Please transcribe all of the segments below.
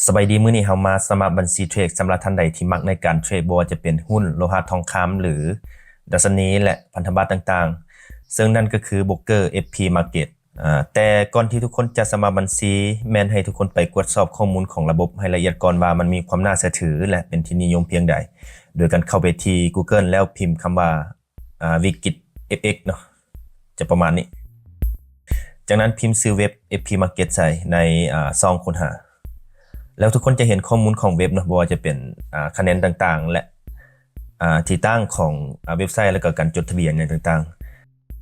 สบายดีมื้อนี้เฮามาสมัครบัญชีเทรดสำหรับท่านใดที่มักในการเทรดบ่ว่าจะเป็นหุ้นโลหะทองคำหรือดัชนีและพันธบัตรต่างๆซึ่งนั่นก็คือโบรกเกอร์ FP Market แต่ก่อนที่ทุกคนจะสมัครบัญชีแม่นให้ทุกคนไปตรวจสอบข้อมูลของระบบให้ละเอียดก่อนว่ามันมีความน่าเชื่อถือและเป็นที่นิยมเพียงใดโดยการเข้าไปที่ Google แล้วพิมพ์คำว่าWikit FX เนาะจะประมาณนี้จากนั้นพิมพ์ชื่อเว็บ FP Market ใส่ในซองค้นหาแล้วทุกคนจะเห็นข้อมูลของเว็บเนาะบ่ว่าจะเป็นคะแนนต่างๆและที่ตั้งของเว็บไซต์แล้วก็การจดทะเบียนอย่างต่าง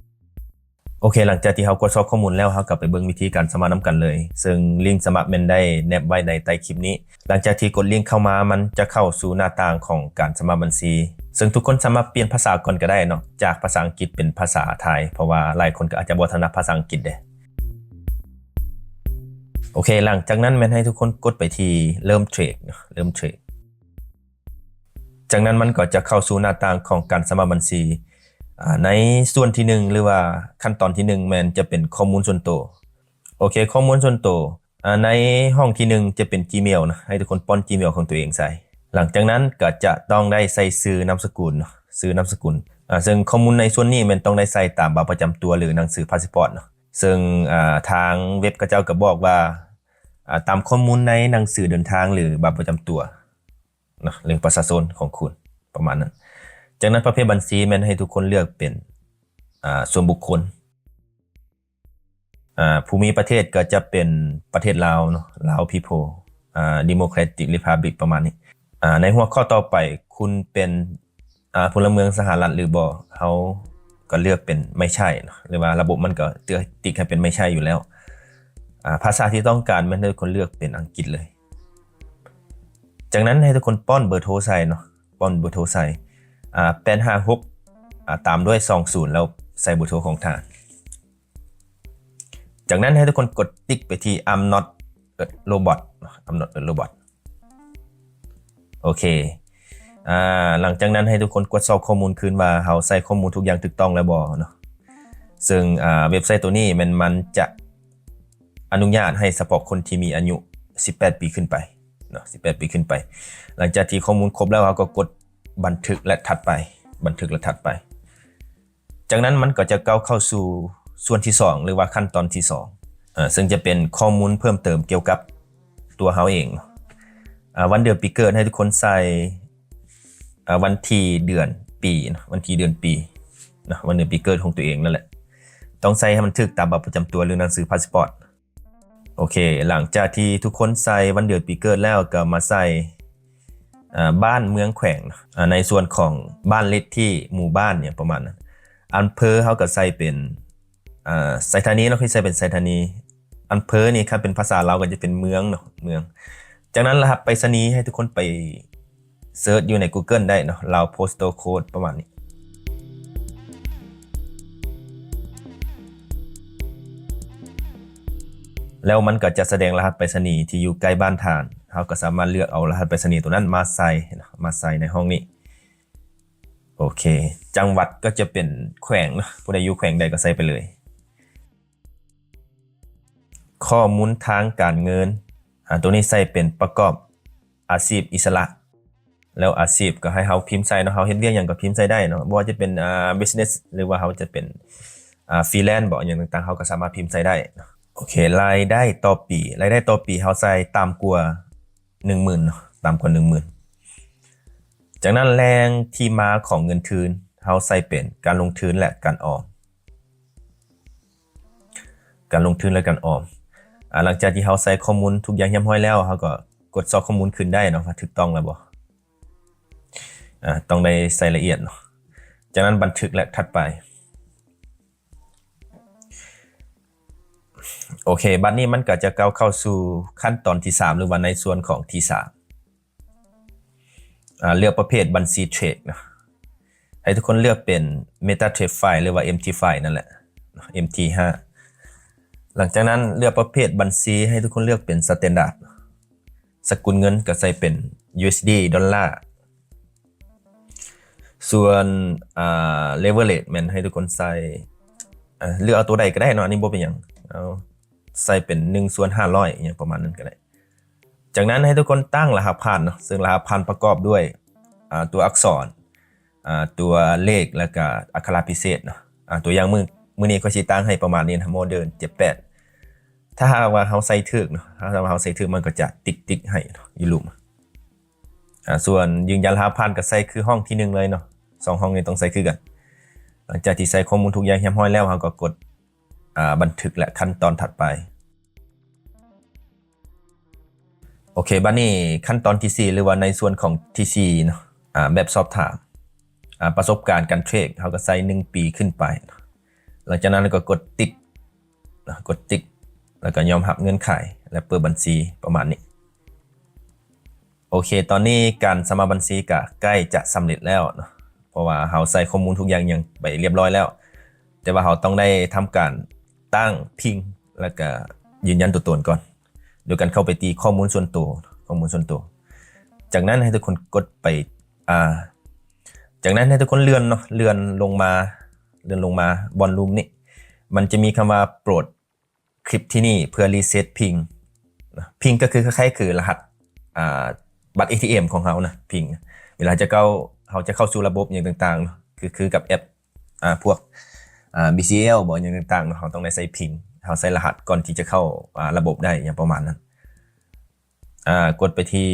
ๆโอเคหลังจากที่เรากดสอบข้อมูลแล้วเรากลับไปเบิ่งวิธีการสมัครนำกันเลยซึ่งลิงก์สมัครแม่นได้แนบไว้ในใต้คลิปนี้หลังจากที่กดลิงก์เข้ามามันจะเข้าสู่หน้าต่างของการสมัครบัญชีซึ่งทุกคนสามารถเปลี่ยนภาษาก่อนก็ได้เนาะจากภาษาอังกฤษเป็นภาษาไทยเพราะว่าหลายคนก็อาจจะบ่ถนัดภาษาอังกฤษเด้โอเคหลังจากนั้นแม่นให้ทุกคนกดไปที่เริ่มเทรดจากนั้นมันก็จะเข้าสู่หน้าต่างของการสมัครบัญชีในส่วนที่1หรือว่าขั้นตอนที่1แม่นจะเป็นข้อมูลส่วนตัวโอเคข้อมูลส่วนตัวในห้องที่1จะเป็น Gmail นะให้ทุกคนป้อน Gmail ของตัวเองใส่หลังจากนั้นก็จะต้องได้ใส่ชื่อนามสกุลซึ่งข้อมูลในส่วนนี้มันต้องได้ใส่ตามบัตรประจำตัวหรือหนังสือพาสปอร์ตเนาะซึ่งทางเว็บก็เจ้าก็บอกว่าตามข้อมูลในหนังสือเดินทางหรือบัตรประจำตัวนะหรือประชาชนของคุณประมาณนั้นจากนั้นประเภทบัญชีมันให้ทุกคนเลือกเป็นส่วนบุคคลภูมิประเทศก็จะเป็นประเทศลาวเนาะลาวพีโพDemocratic Republic ประมาณนี้ในหัวข้อต่อไปคุณเป็นพลเมืองสหรัฐหรือบ่เฮาก็เลือกเป็นไม่ใช่หรือว่าระบบมันก็ติ๊กให้เป็นไม่ใช่อยู่แล้วภาษาที่ต้องการมันให้ทุกคนเลือกเป็นอังกฤษเลยจากนั้นให้ทุกคนป้อนเบอร์โทรใส่เนาะป้อนเบอร์โทรใส่856ตามด้วย20แล้วใส่เบอร์โทรของทางจากนั้นให้ทุกคนกดติ๊กไปที่ I'm not a robot I'm not a robot โอเคหลังจากนั้นให้ทุกคนกดสอบข้อมูลคืนว่าเราใส่ข้อมูลทุกอย่างถูกต้องแล้วบ่เนาะซึ่งเว็บไซต์ตัวนี้มันจะอนุญาตให้เฉพาะคนที่มีอายุ18ปีขึ้นไปเนาะ18ปีขึ้นไปหลังจากที่ข้อมูลครบแล้วเราก็กดบันทึกและถัดไปจากนั้นมันก็จะเข้าสู่ส่วนที่2หรือว่าขั้นตอนที่2ซึ่งจะเป็นข้อมูลเพิ่มเติมเกี่ยวกับตัวเราเองวันเดือนปีเกิดให้ทุกคนใส่วันที่เดือนปีนะวันที่เดือนปีนะวันเดือนปีเกิดของตัวเองนั่นแหละต้องใส่ให้มันถูกตามบัตรประจำตัวหรือหนังสือพาสปอร์ตโอเคหลังจากที่ทุกคนใส่วันเดือนปีเกิดแล้วก็มาใส่บ้านเมืองแขวงในส่วนของบ้านเลขที่หมู่บ้านเนี่ยประมาณนั้นอำเภอเขาก็ใส่เป็นไซธานีเราเคยใส่เป็นไซธานีอำเภอนี่ครับเป็นภาษาลาวก็จะเป็นเมืองเนาะเมืองจากนั้นรหัสไปรษณีย์ให้ทุกคนไปเสิร์ชอยู่ใน Google ได้เนาะลาว Postal Code ประมาณนี้แล้วมันก็จะแสดงรหัสไปรษณีย์ที่อยู่ใกล้บ้านทานเราก็สามารถเลือกเอารหัสไปรษณีย์ตัวนั้นมาใส่ในห้องนี้โอเคจังหวัดก็จะเป็นแขวงนะผู้ใดอยู่แขวงใดก็ใส่ไปเลยข้อมูลทางการเงินตัวนี้ใส่เป็นประกอบอาชีพอิสระแล้วอาชีพก็ให้เฮาพิมพ์ใส่เนาะเฮาเฮ็ดเวียกหยังก็พิมพ์ใส่ได้เนาะบ่ว่าจะเป็นbusiness หรือว่าเฮาจะเป็นฟรีแลนซ์บ่อย่างต่างๆเฮาก็สามารถพิมพ์ใส่ได้โอเครายได้ต่อปีเฮาใส่ต่ำกว่า 10,000 เนาะต่ำกว่า 10,000 จากนั้นแรงที่มาของเงินทุนเฮาใส่เป็นการลงทุนและการออมหลังจากที่เฮาใส่ข้อมูลทุกอย่างเรียบร้อยแล้วเฮาก็กดสอบข้อมูลขึ้นได้เนาะว่าถูกต้องแล้วบ่ต้องได้ใส่ละเอียดเนาะจากนั้นบันทึกและถัดไปโอเคบัดนี้มันก็จะเข้าสู่ขั้นตอนที่3หรือว่าในส่วนของที่3เลือกประเภทบัญชีเทรดนะให้ทุกคนเลือกเป็น MetaTrader File หรือว่า MT File นั่นแหละ MT5 หลังจากนั้นเลือกประเภทบัญชีให้ทุกคนเลือกเป็น Standard สกุลเงินก็ใส่เป็น USD ดอลลาร์ส่วนleverage มันให้ทุกคนใส่เลือกเอาตัวใดก็ได้เนาะอันนี้บ่เป็นหยังเอาใส่เป็น1/500อย่างประมาณนั้นก็ได้ จากนั้นให้ทุกคนตั้งรหัสผ่านเนาะซึ่งรหัสผ่านประกอบด้วยตัวอักษรตัวเลขแล้วก็อักขระพิเศษเนาะตัวอย่างมื้อนี้ก็สิตั้งให้ประมาณนี้นะโมเดิร์น78ถ้าหากว่าเฮาใส่ถูกเนาะถ้าหากว่าเฮาใส่ถูกมันก็จะติ๊กให้อยู่หลุมส่วนยืนยันรหัสผ่านก็ใส่คือห้องที่1เลยเนาะ2ห้องนี้ต้องใส่คือกันหลังจากที่ใส่ข้อมูลทุกอย่างเรียบร้อยแล้วเฮาก็กดบันทึกและขั้นตอนถัดไปโอเคบัดนี้ขั้นตอนที่4หรือว่าในส่วนของที่4เนาะแบบสอบถามประสบการณ์การเทรดเฮาก็ใส่1ปีขึ้นไปหลังจากนั้นก็กดติ๊กแล้วก็ยอมรับเงื่อนไขและเปิดบัญชีประมาณนี้โอเคตอนนี้การสมัครบัญชีก็ใกล้จะสำเร็จแล้วเนาะเพราะว่าเฮาใส่ข้อมูลทุกอย่างยังไปเรียบร้อยแล้วแต่ว่าเฮาต้องได้ทำการตั้งพิงแล้วก็ยืนยันตัวตนก่อนโดยการเข้าไปตีข้อมูลส่วนตัวจากนั้นให้ทุกคนกดไปจากนั้นให้ทุกคนเลื่อนเนาะเลื่อนลงมาบนรูมนี่มันจะมีคำว่าโปรดคลิปที่นี่เพื่อรีเซ็ตพิงก็คือคล้ายๆคือรหัสบัตร ATM ของเรานะพิงเวลาเขาจะเข้าสู่ระบบอย่างต่างๆเนาะคือกับแอปพวกBCL บ่อย่างต่างๆเนาะเขาต้องได้ใส่พิงเขาใส่รหัสก่อนที่จะเข้าระบบได้อย่างประมาณนั้นกดไปที่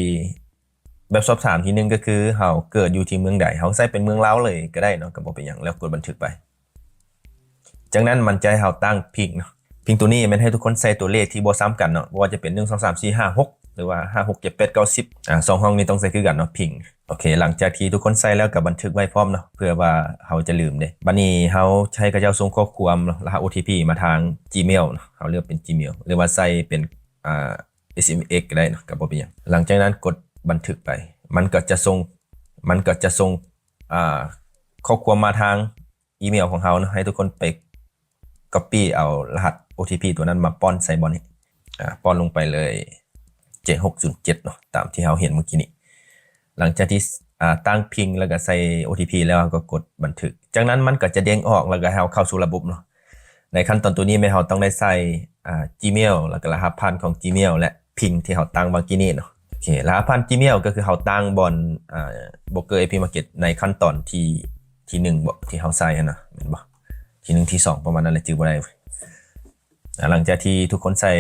แบบสอบถามที่1ก็คือเขาเกิดอยู่ที่เมืองใดเขาใส่เป็นเมืองลาวเลยก็ได้เนาะก็บ่เป็นหยังแล้วกดบันทึกไปจากนั้นมันจะให้เราตั้งพิงเนาะพิงตัวนี้มันให้ทุกคนใส่ตัวเลขที่บ่ซ้ำกันเนาะบ่ว่าจะเป็น1 2 3 4 5 6หรือว่า5 6 7 8 9 102ห้องนี้ต้องใส่คือกันเนาะพิงโอเคหลังจากที่ทุกคนใส่แล้วก็บันทึกไว้พร้อมเนาะเพื่อว่าเฮาจะลืมเด้บัดนี้เฮาใช้กระเจ้าส่งข้อความรหัส OTP มาทาง Gmail เนาะเฮาเลือกเป็น Gmail หรือว่าใส่เป็นSMS ก็ได้เนาะก็บ่เป็นหยังหลังจากนั้นกดบันทึกไปมันก็จะส่งข้อความมาทางอีเมลของเฮาเนาะให้ทุกคนไป copy เอารหัส OTP ตัวนั้นมาป้อนใส่บอลนี้ป้อนลงไปเลย7607เนาะตามที่เราเห็นเมื่อกี้นี้หลังจากที่ตั้งพิงแล้วก็ใส่ OTP แล้วก็กดบันทึกจากนั้นมันก็จะเด้งออกแล้วก็ให้เราเข้าสู่ระบบเนาะในขั้นตอนตัวนี้เราต้องได้ใส่ Gmail แล้วก็รหัสผ่านของ Gmail และพิงที่เราตั้งเมื่อกี้นี้เนาะโอเครหัสผ่าน Gmail ก็คือเราตั้งบนBroker AP Market ในขั้นตอนที่1บ่ที่เราใส่นะแม่นบ่ที่1ที่2ประมาณนั้นแหละจื้อบ่ได้หลังจากที่ทุกคนใส่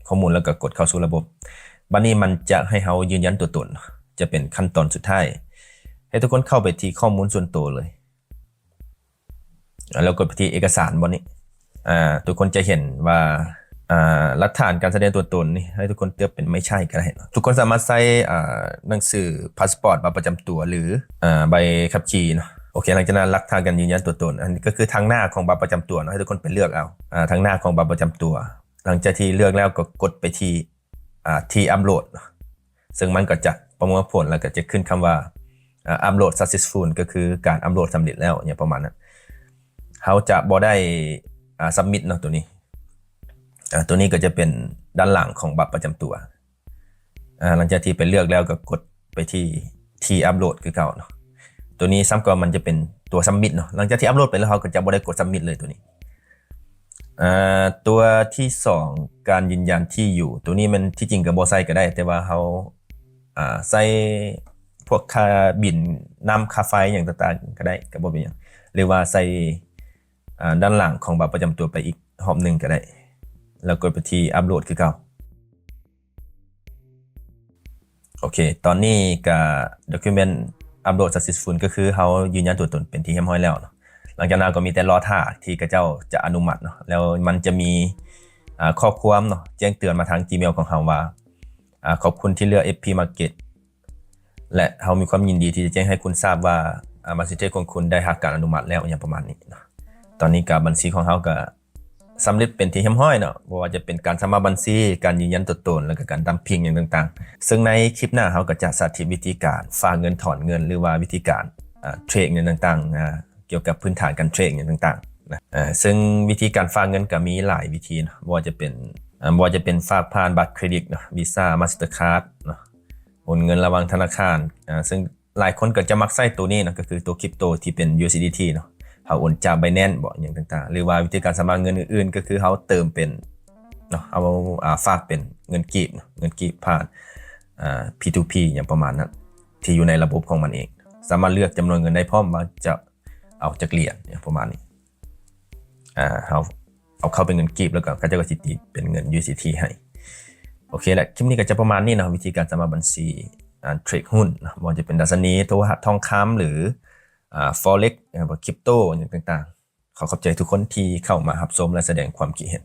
ข้อมูลแล้วก็กดเข้าสู่ระบบบัดนี้มันจะให้เรายืนยันตัวตนจะเป็นขั้นตอนสุดท้ายให้ทุกคนเข้าไปที่ข้อมูลส่วนตัวเลยแล้วกดไปที่เอกสารบนนี้ทุกคนจะเห็นว่าหลักฐานการแสดงตัวตนนี่ให้ทุกคนเลือกเป็นไม่ใช่ก็ได้ทุกคนสามารถใส่หนังสือพาสปอร์ตบัตรประจำตัวหรือใบขับขี่เนาะโอเคหลังจากนั้นหลักฐานการยืนยันตัวตนอันนี้ก็คือทางหน้าของบัตรประจำตัวเนาะให้ทุกคนไปเลือกเอาทางหน้าของบัตรประจำตัวหลังจากที่เลือกแล้วก็กดไปที่อัปโหลดซึ่งมันก็จะประมวลผลแล้วก็จะขึ้นคำว่าอัปโหลด successful ก็คือการอัปโหลดสำเร็จแล้วอย่างประมาณนั้นเขาจะบ่ได้submit เนาะตัวนี้ก็จะเป็นด้านหลังของบัตรประจำตัวหลังจากที่ไปเลือกแล้วก็กดไปที่อัปโหลดคือเก่าเนาะตัวนี้ซ้ำก็มันจะเป็นตัว submit เนาะหลังจากที่อัปโหลดไปแล้วเขาก็จะบ่ได้กด submit เลยตัวนี้ตัวที่2การยืนยันที่อยู่ตัวนี้มันที่จริงก็บ่ใส่ก็ได้แต่ว่าเขาใส่พวกค่าบินน้ำค่าไฟอย่างต่างๆก็ได้ก็บ่เป็นหยังหรือว่าใส่ด้านหลังของบัตรประจำตัวไปอีกหอบนึงก็ได้แล้วกดไปที่อัปโหลดคือเก่าโอเคตอนนี้ก็ document upload successful ก็คือเขายืนยันตัวตนเป็นที่เรียบร้อยแล้วเนาะหลังจากนั้นก็มีแต่รอท่าที่กระเจ้าจะอนุมัติเนาะแล้วมันจะมีข้อความเนาะแจ้งเตือนมาทาง Gmail ของเราว่าขอบคุณที่เลือก FP Market และเรามีความยินดีที่จะแจ้งให้คุณทราบว่าบัญชีของคุณได้รับการอนุมัติแล้วอย่างประมาณนี้เนาะตอนนี้กับบัญชีของเราก็สำเร็จเป็นที่เรียบร้อยเนาะบ่ว่าจะเป็นการสมัครบัญชีการยืนยันตัวตนแล้วก็การดัมพิงอย่างต่างๆซึ่งในคลิปหน้าเราก็จะสาธิตวิธีการฝากเงินถอนเงินหรือว่าวิธีการเทรดเงินต่างๆเกี่ยวกับพื้นฐานการเทรดเงินต่างๆนะซึ่งวิธีการฝากเงินก็มีหลายวิธีนะบ่ว่าจะเป็นฝากผ่านบัตรเครดิตเนาะ Visa Mastercard เนาะโอนเงินระหว่างธนาคารซึ่งหลายคนก็จะมักใช้ตัวนี้นะก็คือตัวคริปโตที่เป็น USDT เนาะเขาโอนจาก Binance บ่อย่างต่างๆหรือว่าวิธีการสมัครเงินอื่นๆก็คือเขาเติมเป็นเนาะเอาฝากเป็น เงินกีบผ่านP2P อย่างประมาณนั้นที่อยู่ในระบบของมันเองสามารถเลือกจำนวนเงินได้พร้อมว่าจะเอาจากเหรียญเนี่ยประมาณนี้เอาเข้าเป็นเงินกีบแล้วก็จะสิตีเป็นเงิน USDT ให้โอเคแหละคลิปนี้ก็จะประมาณนี้นะวิธีการสมัครบัญชีเทรดหุ้นว่าจะเป็นดัชนีโทรหัสทองคำหรือForex คริปโตอย่างต่างๆขอขอบใจทุกคนที่เข้ามารับชมและแสดงความคิดเห็น